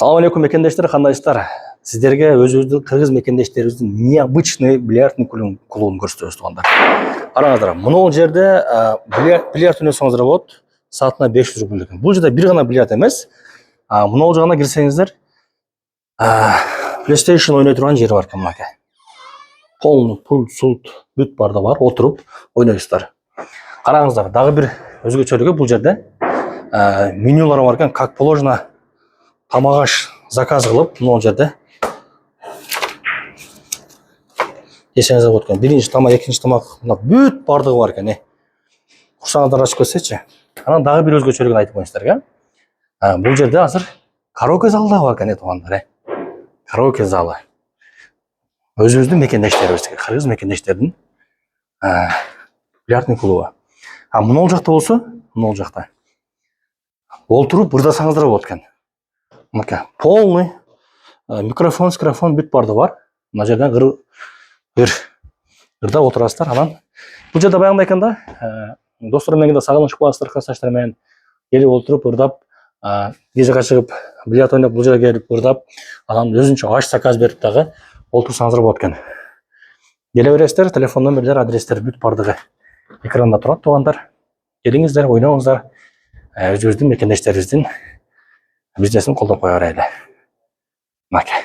Салам алейкум мекендештер, кандайсыздар? Сіздерге өзүбүздүн кыргыз мекендештерибиздин необычный бильярдный клубун көрсөтөбүз туугандар. Караңыздар, мына жерде бильярд ойносоңуздар болот. Саатына 500 рубль экен. Бул жерде бир гана бильярд эмес. Мына жагына кирсеңиздер, PlayStation ойной турган жери бар экен мынакей. Полный пульт, султ, бүт барды бар, отуруп ойнойсуздар. Караңыздар, дагы бир өзгөчөлүгү бул жерде менюлар бар экен, как положено. Тамак аш заказ кылып, мына жерде жесеңиз болот экен. Биринчи тамак, экинчи тамак, мына бүт бардыгы бар экен. Курсаңыздар ачып көрсөчү. Анан дагы бир өзгөчөлүгүн айтып коеюн силерге. Бул жерде азыр караоке залы да бар экен, туугандар. Караоке залы. Өзүбүздүн мекендештерибиздики, кыргыз мекендештердин бильярдный клубу. Мына жакта болсо, мына жакта олтуруп ырдасаңыздар болот экен. Мына полный микрофон, бүт барды бар. Мына жерден бир ырдап отурасыздар. Анан бул жерде баягындай экен да, достор менен да сагынышып каласыздар, классташтар менен келип отуруп ырдап, кежеге чыгып бильярд ойноп, бул жерге келип ырдап, анан өзүнчө аш заказ берип дагы олтурсаңыздар болот экен. Келе бересиздер, телефон номерлер, адрестер бүт бардыгы экранда турат туугандар. Келиңиздер, ойноңуздар. Өзүбүздүн мекендештерибиздин бизнесин колдоп кое берели. Мынакей.